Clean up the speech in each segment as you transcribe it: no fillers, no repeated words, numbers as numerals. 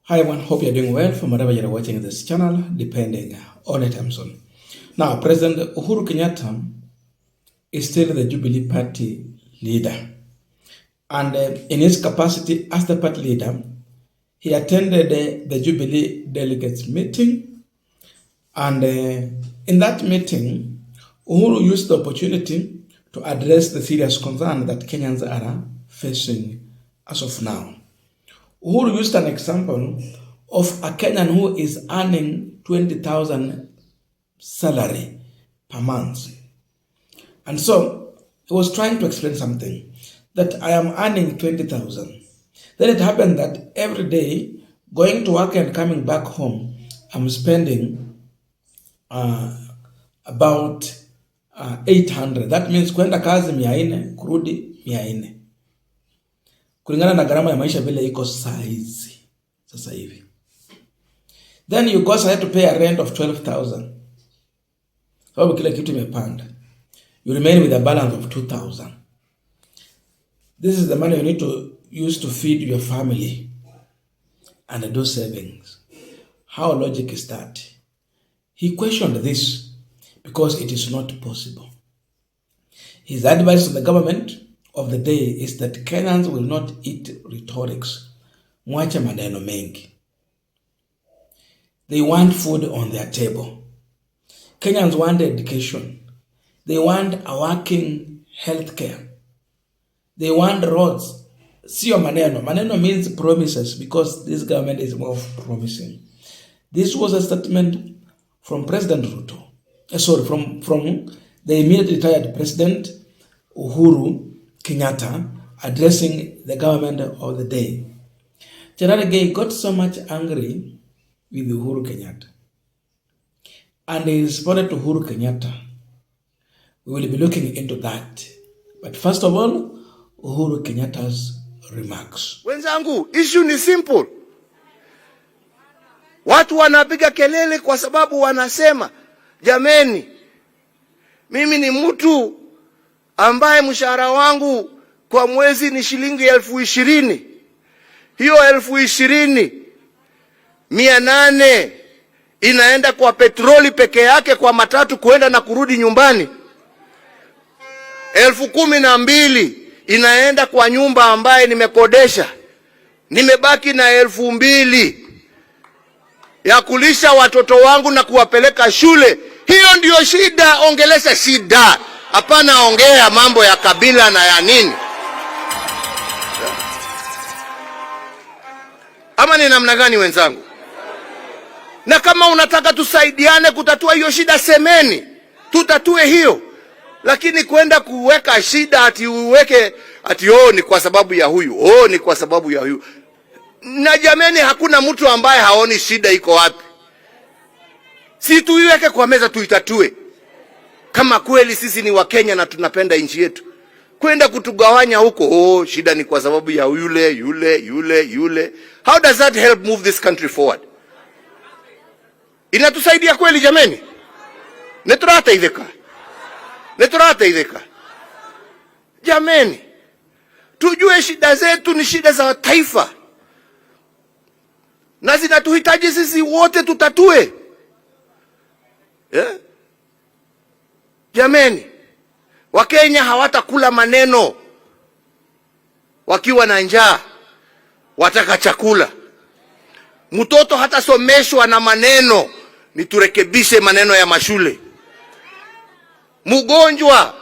Hi everyone, hope you're doing well from wherever you're watching this channel, depending on the time zone. Now, President Uhuru Kenyatta is still the Jubilee Party leader. And in his capacity as the party leader, he attended the Jubilee delegates meeting. And in that meeting, Uhuru used the opportunity to address the serious concern that Kenyans are facing as of now. Uhuru used an example of a Kenyan who is earning 20,000 salary per month. And so he was trying to explain something, that I am earning 20,000. Then it happened that every day, going to work and coming back home, I'm spending about 800. That means kwenda kazi 400, kurudi 400. Kulingana na gharama ya maisha vile iko sasa hivi. Then you go ahead to pay a rent of 12,000. Sababu kila kitu imepanda. You remain with a balance of 2,000. This is the money you need to use to feed your family and do savings. How logic is that? He questioned this because it is not possible. His advice to the government of the day is that Kenyans will not eat rhetorics. Mwache maneno mengi. They want food on their table. Kenyans want education. They want a working healthcare. They want roads. Sio maneno. Maneno means promises because this government is more of promising. This was a statement from President Ruto. From the immediately retired President Uhuru Kenyatta addressing the government of the day. General Gay got so much angry with Uhuru Kenyatta. And he responded to Uhuru Kenyatta. We will be looking into that. But first of all, Uhuru Kenyatta's remarks. Wenzangu, issue ni simple. Watu wanapiga kelele kwa sababu wanasema, jameni, mimi ni mtu ambaye mshahara wangu kwa mwezi ni shilingi 20,000. Hiyo 20,000, 800 inaenda kwa petroli peke yake kwa matatu kuenda na kurudi nyumbani. 12,000 inaenda kwa nyumba ambaye nimekodesha. Nimebaki na 2,000 ya kulisha watoto wangu na kuwapeleka shule. Hiyo ndio shida, ongelesha shida. Hapana ongea mambo ya kabila na ya nini. Ama ni namna gani wenzangu? Na kama unataka tusaidiane kutatua hiyo shida, semeni, tutatue hiyo. Lakini kwenda kuweka shida ati uweke ati ni kwa sababu ya huyu, ni kwa sababu ya huyu. Na jameni, hakuna mtu ambaye haoni shida iko wapi. Si tuiweke kwa meza tuitatue. Kama kweli sisi ni Wakenya na tunapenda nchi yetu. Kwenda kutugawanya huko, shida ni kwa sababu ya yule. How does that help move this country forward? Inatusaidia kweli jameni? Neturata idheka. Jameni, tujue shida zetu ni shida za taifa. Na zinatuhitaji sisi wote tutatue. Jameni, Wakenya hawatakula maneno wakiwa na njaa, wataka chakula. Mtoto hatasomeshwa na maneno, niturekebishe maneno ya mashule. Mgonjwa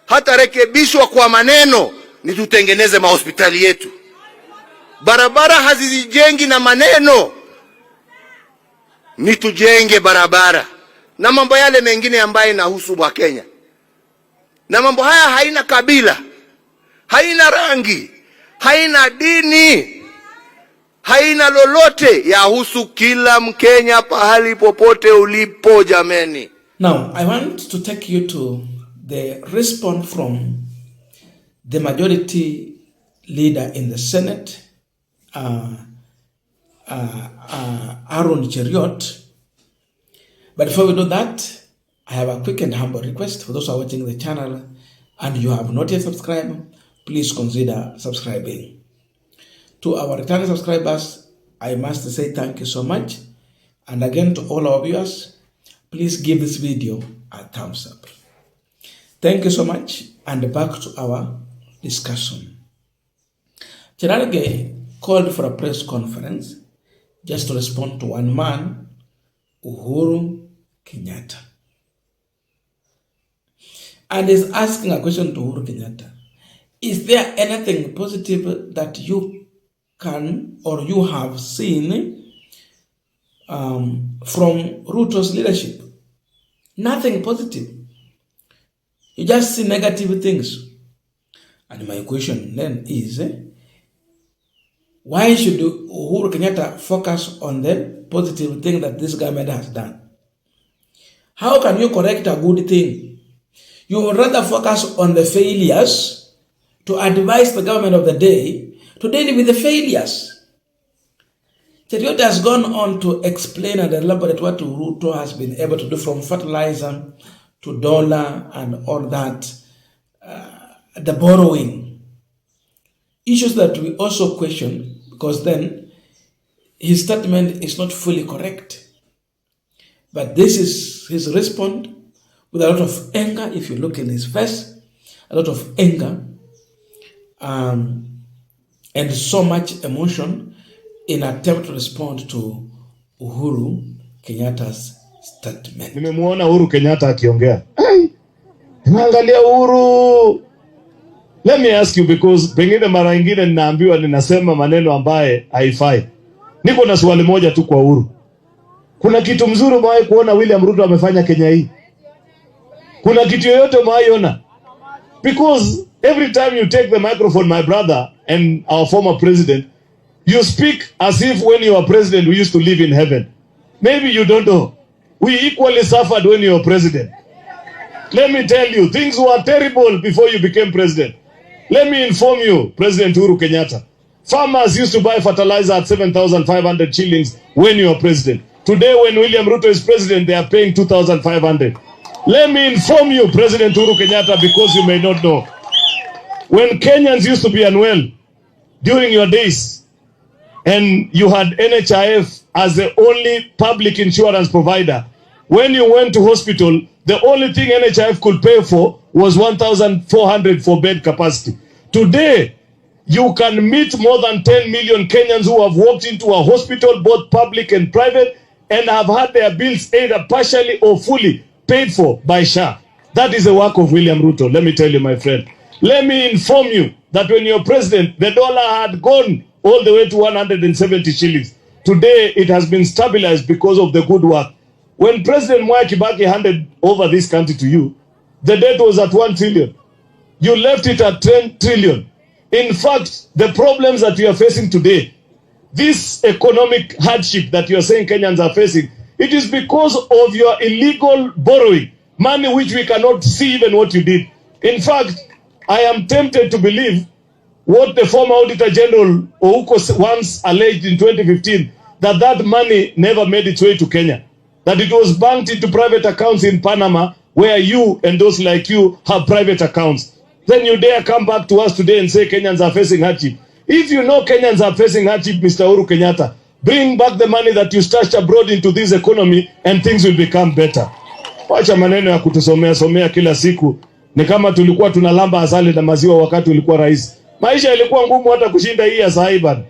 hatarekebishwa kwa maneno, nitutengeneze mahospitali yetu. Barabara hazijengi na maneno, nitujenge barabara. Na mambo yale mengine ambaye inahusu Wakenya. Na mambo haya haina kabila, haina rangi, haina dini, haina lolote, yahusu kila Mkenya pahali popote ulipo jameni. Now, I want to take you to the response from the majority leader in the Senate, Aaron Cheriot. But before we do that, I have a quick and humble request for those who are watching the channel and you have not yet subscribed, please consider subscribing. To our returning subscribers, I must say thank you so much. And again, to all our viewers, please give this video a thumbs up. Thank you so much, and back to our discussion. Cherargei called for a press conference just to respond to one man, Uhuru Kenyatta, and is asking a question to Uhuru Kenyatta. Is there anything positive that you can or you have seen from Ruto's leadership? Nothing positive. You just see negative things. And my question then is, why should Uhuru Kenyatta focus on the positive thing that this government has done? How can you correct a good thing? You would rather focus on the failures to advise the government of the day to deal with the failures. Cheriot has gone on to explain and elaborate what Ruto has been able to do, from fertilizer to dollar and all that, the borrowing. Issues that we also question, because then his statement is not fully correct. But this is his response with a lot of anger. If you look in his face, a lot of anger and so much emotion in attempt to respond to Uhuru Kenyatta's statement. Nimemuona Uhuru Kenyatta akiongea. Naangalia Uhuru. Let me ask you, because pengine mara nyingine ninaambiwa ninasema maneno ambaye haifai. Niko na swali moja tu kwa Uhuru. Kuna kitu mzuri umewahi kuona William Ruto amefanya Kenya hii? Kuna kitu yoyote umewahi? Because every time you take the microphone, my brother and our former president, you speak as if when you were president we used to live in heaven. Maybe you don't know. We equally suffered when you were president. Let me tell you, things were terrible before you became president. Let me inform you, President Uhuru Kenyatta. Farmers used to buy fertilizer at 7,500 shillings when you were president. Today, when William Ruto is president, they are paying 2,500. Let me inform you, President Uhuru Kenyatta, because you may not know. When Kenyans used to be unwell during your days, and you had NHIF as the only public insurance provider, when you went to hospital, the only thing NHIF could pay for was 1,400 for bed capacity. Today, you can meet more than 10 million Kenyans who have walked into a hospital, both public and private, and have had their bills either partially or fully paid for by SHA. That is the work of William Ruto, let me tell you, my friend. Let me inform you that when you're president, the dollar had gone all the way to 170 shillings. Today, it has been stabilized because of the good work. When President Mwai Kibaki handed over this country to you, the debt was at 1 trillion. You left it at 10 trillion. In fact, the problems that we are facing today, this economic hardship that you are saying Kenyans are facing, it is because of your illegal borrowing, money which we cannot see even what you did. In fact, I am tempted to believe what the former Auditor General Ouko once alleged in 2015, that money never made its way to Kenya, that it was banked into private accounts in Panama, where you and those like you have private accounts. Then you dare come back to us today and say Kenyans are facing hardship. If you know Kenyans are facing hardship, Mr. Uhuru Kenyatta, bring back the money that you stashed abroad into this economy and things will become better. Wacha maneno ya kutusomea kila siku. Ni kama tulikuwa tunalamba asali na maziwa wakati ulikuwa rais. Maisha yalikuwa ngumu hata kushinda hii ya saiban.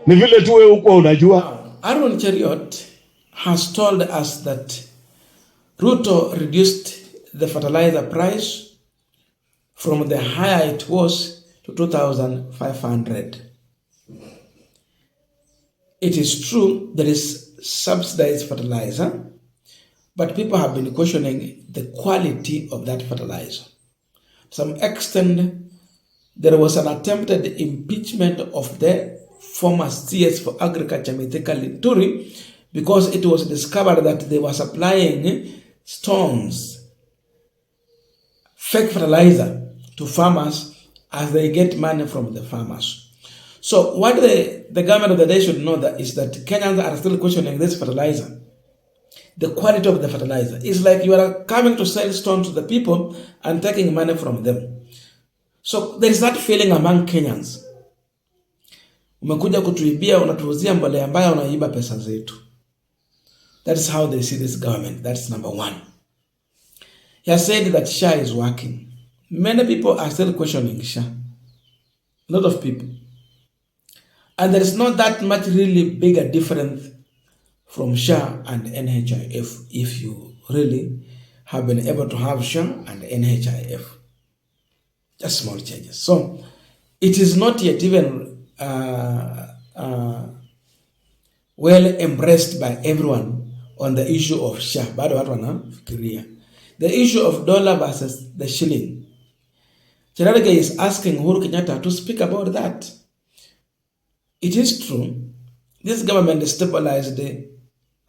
Ni vile tu wewe uko unajua. Aaron Cheriot has told us that Ruto reduced the fertilizer price from the higher it was to 2,500. It is true there is subsidized fertilizer, but people have been questioning the quality of that fertilizer. To some extent, there was an attempted impeachment of the former CS for Agriculture, Mithika Linturi, because it was discovered that they were supplying stones, fake fertilizer to farmers as they get money from the farmers. So what the government of the day should know that is that Kenyans are still questioning this fertilizer. The quality of the fertilizer. It's like you are coming to sell stone to the people and taking money from them. So there is that feeling among Kenyans. Umekuja kutuibia, unatuuzia mbolea mbaya, unaiba pesa zetu. That is how they see this government. That's number one. He has said that SHA is working. Many people are still questioning SHA. A lot of people. And there is not that much really bigger difference from SHA and NHIF if you really have been able to have SHA and NHIF. Just small changes. So it is not yet even well embraced by everyone on the issue of SHA. Bado watu wanafikiria. The issue of dollar versus the shilling. Cherargei is asking Uhuru Kenyatta to speak about that. It is true, this government stabilized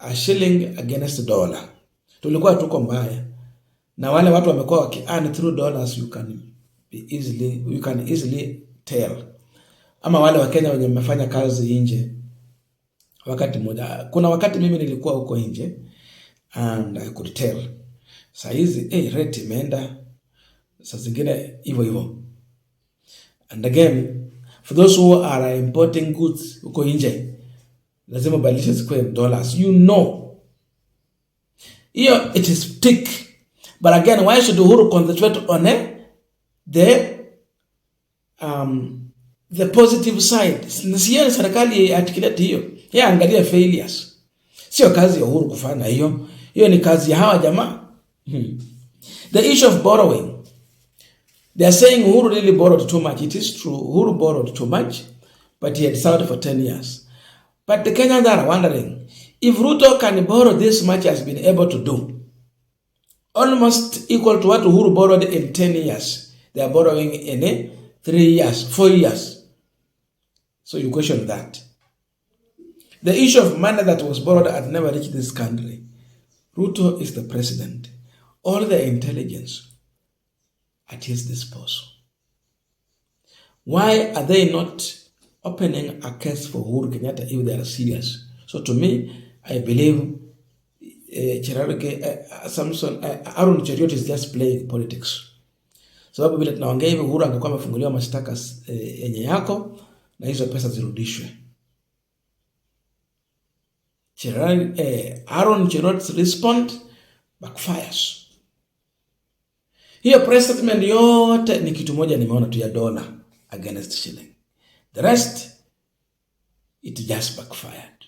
a shilling against the dollar. Tulikuwa tuko mbaya. Na wale watu wamekuwa waki-earn through dollars, you can easily tell. Ama wale wa Kenya wenye wamefanya kazi nje wakati mmoja. Kuna wakati mimi nilikuwa huko nje and I could tell. Saa hizi rate imeenda, saa zingine hivyo hivyo. And again, for those who are importing goods huko nje, lazima badilisha zikuwe dollars. You know. Here it is tick. But again, why should Uhuru concentrate on the positive side? Siyo serikali articulate hiyo. Yeye angalia failures. Sio kazi ya Uhuru kufanya hiyo. Hiyo ni kazi ya hawa jamaa. The issue of borrowing. They are saying Uhuru really borrowed too much. It is true. Uhuru borrowed too much, but he had served for 10 years. But the Kenyans are wondering, if Ruto can borrow this much, has been able to do, almost equal to what Uhuru borrowed in 10 years, they are borrowing in 3 years, 4 years. So you question that. The issue of money that was borrowed had never reached this country. Ruto is the president. All the intelligence at his disposal. Why are they not opening a case for Uhuru Kenyatta if they are serious? So to me, I believe Aaron Cheriot is just playing politics. Sababu vile tunaongea hivi, Uhuru angekuwa amefunguliwa mashtaka yenye yako na hizo pesa zirudishwe. Aaron Cheriot's response backfires. Hiyo press statement yote ni kitu moja nimeona tu ya dollar against shilling. The rest, it just backfired.